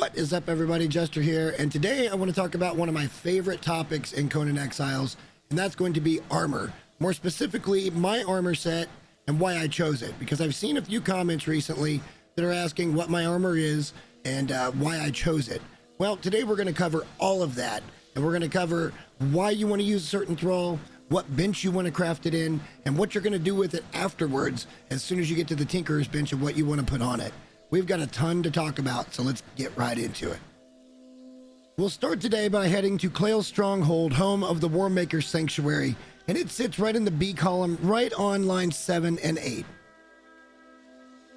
What is up, everybody? Jester here, and today I want to talk about one of my favorite topics in Conan Exiles, and that's going to be armor. More specifically, my armor set and why I chose it, because I've seen a few comments recently that are asking what my armor is and why I chose it. Well, today we're going to cover all of that, and we're going to cover why you want to use a certain thrall, what bench you want to craft it in, and what you're going to do with it afterwards as soon as you get to the Tinkerer's bench and what you want to put on it. We've got a ton to talk about, so let's get right into it. We'll start today by heading to Clail's Stronghold, home of the Warmaker's Sanctuary, and it sits right in the B column, right on lines 7 and 8.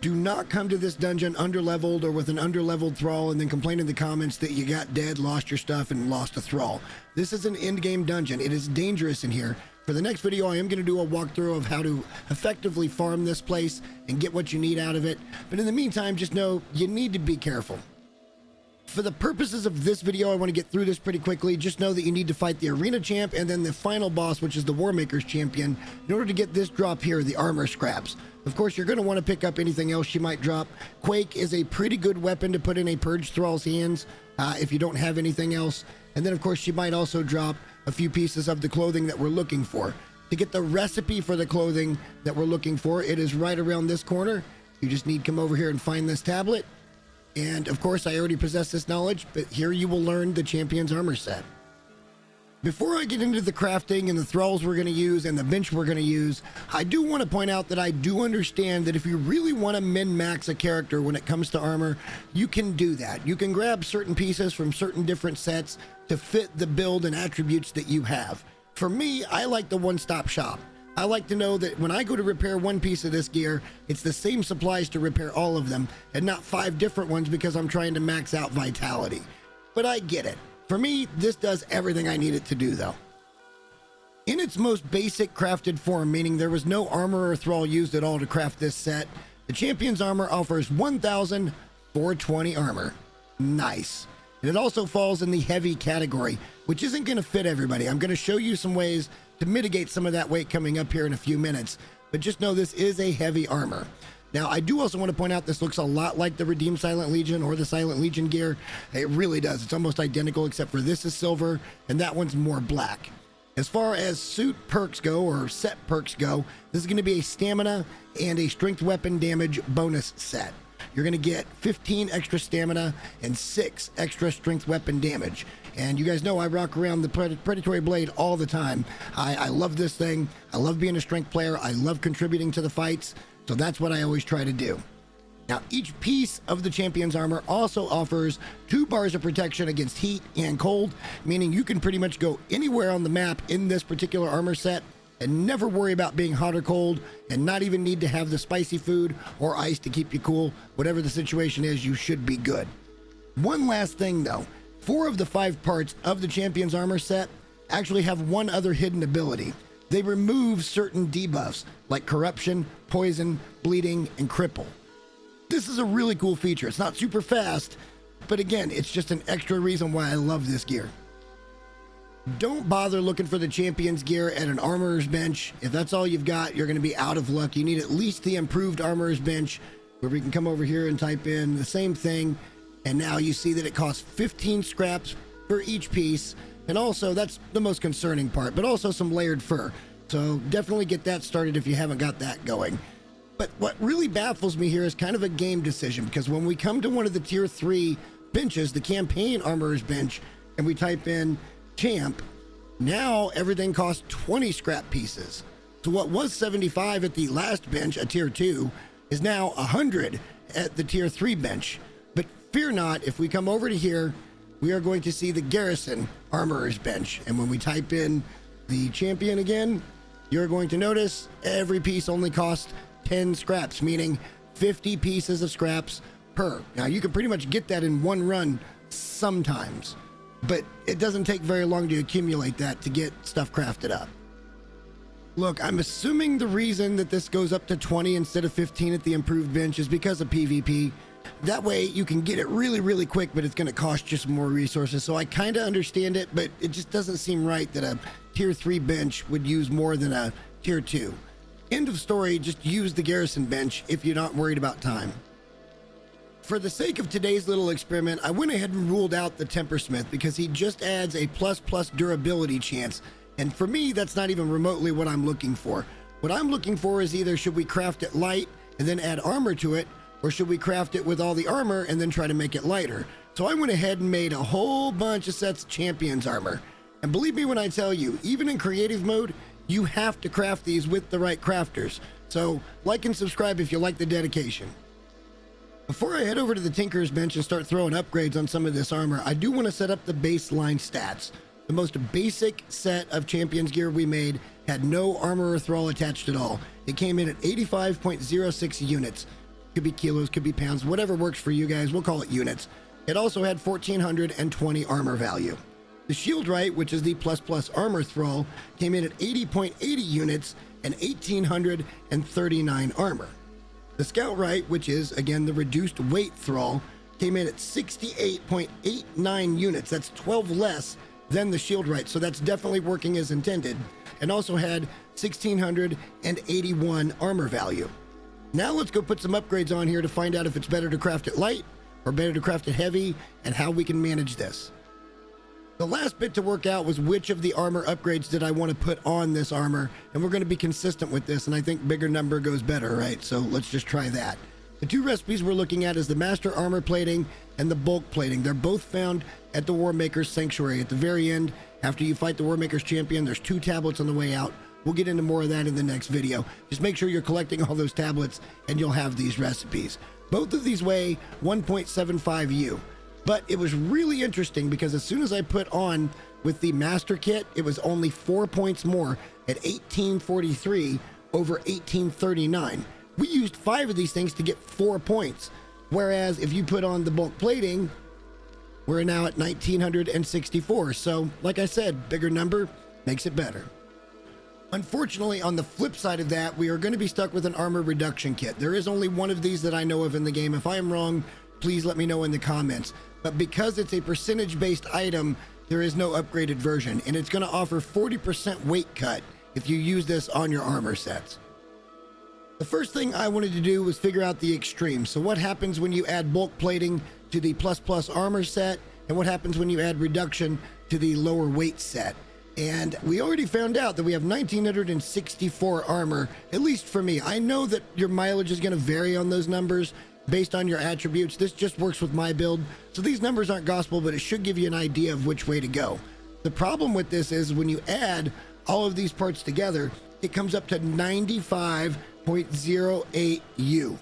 Do not come to this dungeon underleveled or with an underleveled thrall and then complain in the comments that you got dead, lost your stuff, and lost a thrall. This is an endgame dungeon. It is dangerous in here. For the next video, I am going to do a walkthrough of how to effectively farm this place and get what you need out of it. But in the meantime, just know you need to be careful. For the purposes of this video, I want to get through this pretty quickly. Just know that you need to fight the arena champ and then the final boss, which is the Warmaker's champion, in order to get this drop here, the armor scraps. Of course, you're going to want to pick up anything else she might drop. Quake is a pretty good weapon to put in a Purge Thrall's hands if you don't have anything else. And then, of course, she might also drop a few pieces of the clothing that we're looking for. To get the recipe for the clothing that we're looking for, it is right around this corner. You just need to come over here and find this tablet. And, of course, I already possess this knowledge, but here you will learn the champion's armor set. Before I get into the crafting and the thralls we're going to use and the bench we're going to use, I do want to point out that I do understand that if you really want to min-max a character when it comes to armor, you can do that. You can grab certain pieces from certain different sets to fit the build and attributes that you have. For me, I like the one-stop shop. I like to know that when I go to repair one piece of this gear, it's the same supplies to repair all of them and not 5 different ones because I'm trying to max out vitality. But I get it. For me, this does everything I need it to do, though. In its most basic crafted form, meaning there was no armor or thrall used at all to craft this set, the champion's armor offers 1,420 armor. Nice. And it also falls in the heavy category, which isn't going to fit everybody. I'm going to show you some ways to mitigate some of that weight coming up here in a few minutes, but just know this is a heavy armor. Now, I do also want to point out this looks a lot like the Redeemed Silent Legion or the Silent Legion gear. It really does. It's almost identical, except for this is silver and that one's more black. As far as suit perks go, or set perks go, this is going to be a stamina and a strength weapon damage bonus set. You're going to get 15 extra stamina and 6 extra strength weapon damage. And you guys know I rock around the Predatory Blade all the time. I love this thing. I love being a strength player. I love contributing to the fights. So that's what I always try to do. Now, each piece of the champion's armor also offers 2 bars of protection against heat and cold, meaning you can pretty much go anywhere on the map in this particular armor set and never worry about being hot or cold, and not even need to have the spicy food or ice to keep you cool. Whatever the situation is, you should be good. One last thing though, 4 of the 5 parts of the champion's armor set actually have one other hidden ability. They remove certain debuffs like corruption, poison, bleeding, and cripple. This is a really cool feature. It's not super fast, but again, it's just an extra reason why I love this gear. Don't bother looking for the champion's gear at an armorer's bench. If that's all you've got, you're going to be out of luck. You need at least the improved armorer's bench, where we can come over here and type in the same thing. And now you see that it costs 15 scraps for each piece. And also, that's the most concerning part, but also some layered fur. So definitely get that started if you haven't got that going. But what really baffles me here is kind of a game decision, because when we come to one of the tier 3 benches, the campaign armorer's bench, and we type in champ, now everything costs 20 scrap pieces. So what was 75 at the last bench, a tier 2, is now 100 at the tier 3 bench. But fear not, if we come over to here, we are going to see the garrison armorer's bench. And when we type in the champion again, you're going to notice every piece only costs 10 scraps, meaning 50 pieces of scraps per. Now, you can pretty much get that in one run sometimes, but it doesn't take very long to accumulate that to get stuff crafted up. Look, I'm assuming the reason that this goes up to 20 instead of 15 at the improved bench is because of PvP. That way you can get it really, really quick, but it's going to cost you some more resources. So I kind of understand it, but it just doesn't seem right that a tier 3 bench would use more than a tier 2. End of story, just use the garrison bench if you're not worried about time. For the sake of today's little experiment, I went ahead and ruled out the Tempersmith because he just adds a plus durability chance. And for me, that's not even remotely what I'm looking for. What I'm looking for is either should we craft it light and then add armor to it, or should we craft it with all the armor and then try to make it lighter? So I went ahead and made a whole bunch of sets of Champions armor. And believe me when I tell you, even in creative mode, you have to craft these with the right crafters. So like and subscribe if you like the dedication. Before I head over to the Tinker's Bench and start throwing upgrades on some of this armor, I do want to set up the baseline stats. The most basic set of Champions gear we made had no armor or thrall attached at all. It came in at 85.06 units. Could be kilos, could be pounds, whatever works for you guys, we'll call it units. It also had 1,420 armor value. The Shieldrite, which is the plus armor thrall, came in at 80.80 units and 1,839 armor. The Scoutrite, which is, again, the reduced weight thrall, came in at 68.89 units. That's 12 less than the Shieldrite, so that's definitely working as intended, and also had 1,681 armor value. Now let's go put some upgrades on here to find out if it's better to craft it light or better to craft it heavy, and how we can manage this. The last bit to work out was which of the armor upgrades did I want to put on this armor, and we're going to be consistent with this, and I think bigger number goes better, right? So let's just try that. The two recipes we're looking at is the Master Armor Plating and the Bulk Plating. They're both found at the Warmaker's Sanctuary. At the very end, after you fight the Warmaker's Champion, there's 2 tablets on the way out. We'll get into more of that in the next video. Just make sure you're collecting all those tablets and you'll have these recipes. Both of these weigh 1.75 U. But it was really interesting because as soon as I put on with the Master Kit, it was only 4 points more at 1843 over 1839. We used 5 of these things to get 4 points. Whereas if you put on the Bulk Plating, we're now at 1964. So like I said, bigger number makes it better. Unfortunately, on the flip side of that, we are going to be stuck with an armor reduction kit. There is only one of these that I know of in the game. If I am wrong, please let me know in the comments. But because it's a percentage-based item, there is no upgraded version, and it's going to offer 40% weight cut if you use this on your armor sets. The first thing I wanted to do was figure out the extremes. So what happens when you add bulk plating to the plus armor set, and what happens when you add reduction to the lower weight set? And we already found out that we have 1,964 armor, at least for me. I know that your mileage is going to vary on those numbers based on your attributes. This just works with my build. So these numbers aren't gospel, but it should give you an idea of which way to go. The problem with this is when you add all of these parts together, it comes up to 95.08 U.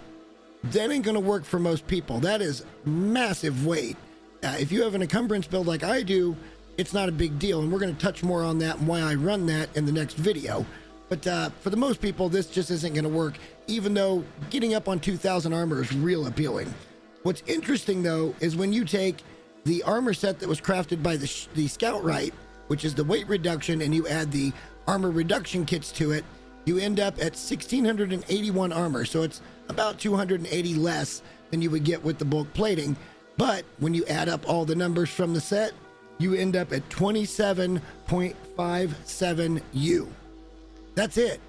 That ain't going to work for most people. That is massive weight. If you have an encumbrance build like I do, it's not a big deal, and we're going to touch more on that and why I run that in the next video. But for the most people, this just isn't going to work, even though getting up on 2,000 armor is real appealing. What's interesting, though, is when you take the armor set that was crafted by the Scoutrite, which is the weight reduction, and you add the armor reduction kits to it, you end up at 1,681 armor. So it's about 280 less than you would get with the bulk plating. But when you add up all the numbers from the set, you end up at 27.57 U. That's it.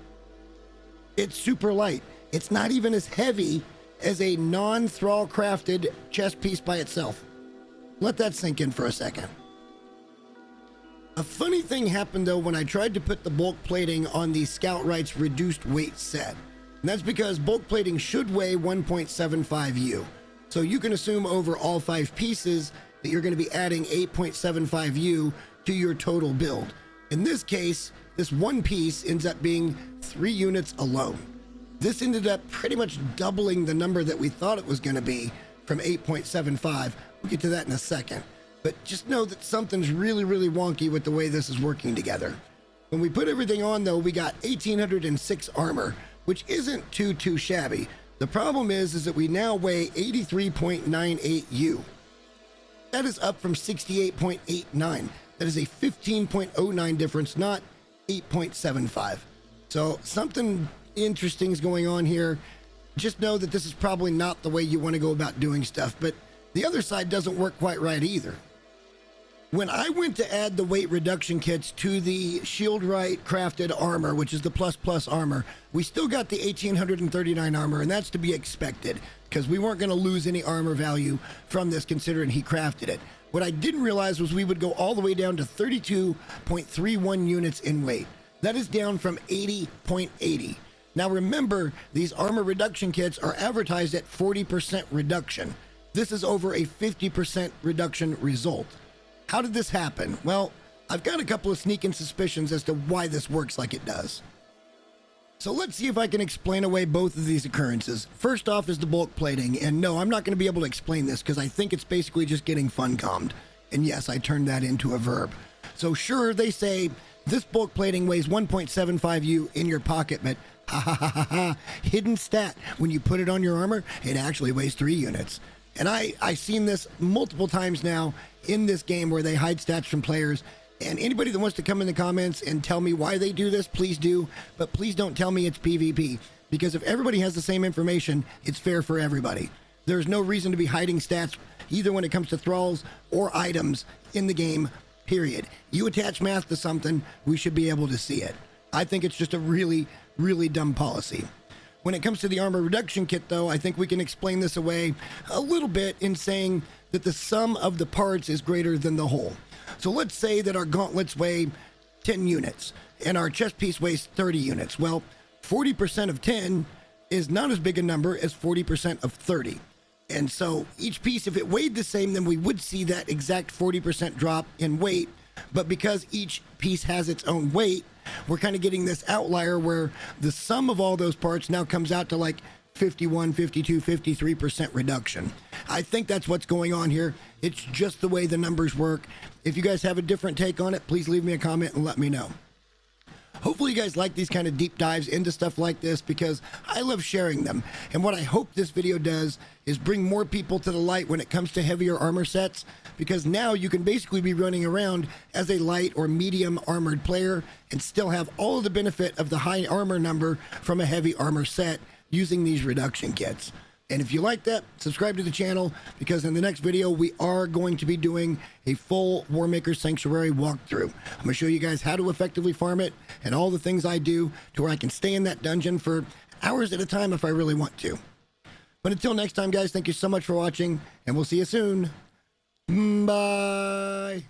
It's super light. It's not even as heavy as a non-thrall crafted chest piece by itself. Let that sink in for a second. A funny thing happened though when I tried to put the bulk plating on the Scoutrite's reduced weight set. And that's because bulk plating should weigh 1.75 U. So you can assume over all 5 pieces that you're going to be adding 8.75 U to your total build. In this case, this one piece ends up being 3 units alone. This ended up pretty much doubling the number that we thought it was going to be from 8.75. We'll get to that in a second. But just know that something's really wonky with the way this is working together. When we put everything on though, we got 1,806 armor, which isn't too shabby. The problem is that we now weigh 83.98 U. That is up from 68.89. That is a 15.09 difference, not 8.75. So something interesting is going on here. Just know that this is probably not the way you want to go about doing stuff, but the other side doesn't work quite right either. When I went to add the weight reduction kits to the Shield Right crafted armor, which is the plus armor, we still got the 1839 armor, and that's to be expected because we weren't going to lose any armor value from this considering he crafted it. What I didn't realize was we would go all the way down to 32.31 units in weight. That is down from 80.80. Now remember, these armor reduction kits are advertised at 40% reduction. This is over a 50% reduction result. How did this happen? Well, I've got a couple of sneaking suspicions as to why this works like it does. So let's see if I can explain away both of these occurrences. First off is the bulk plating, and no, I'm not going to be able to explain this because I think it's basically just getting fun-commed. And yes, I turned that into a verb. So sure, they say this bulk plating weighs 1.75 U in your pocket, but hidden stat, when you put it on your armor, it actually weighs 3 units. And I've seen this multiple times now in this game where they hide stats from players. And anybody that wants to come in the comments and tell me why they do this, please do. But please don't tell me it's PvP. Because if everybody has the same information, it's fair for everybody. There's no reason to be hiding stats, either when it comes to thralls or items in the game, period. You attach math to something, we should be able to see it. I think it's just a really, really dumb policy. When it comes to the armor reduction kit, though, I think we can explain this away a little bit in saying that the sum of the parts is greater than the whole. So let's say that our gauntlets weigh 10 units and our chest piece weighs 30 units. Well, 40% of 10 is not as big a number as 40% of 30. And so each piece, if it weighed the same, then we would see that exact 40% drop in weight. But because each piece has its own weight, we're kind of getting this outlier where the sum of all those parts now comes out to like 51, 52, 53% reduction. I think that's what's going on here. It's just the way the numbers work. If you guys have a different take on it, please leave me a comment and let me know. Hopefully you guys like these kind of deep dives into stuff like this because I love sharing them. And what I hope this video does is bring more people to the light when it comes to heavier armor sets, because now you can basically be running around as a light or medium armored player and still have all of the benefit of the high armor number from a heavy armor set using these reduction kits. And if you like that, subscribe to the channel, because in the next video, we are going to be doing a full Warmaker Sanctuary walkthrough. I'm going to show you guys how to effectively farm it and all the things I do to where I can stay in that dungeon for hours at a time if I really want to. But until next time, guys, thank you so much for watching, and we'll see you soon. Bye.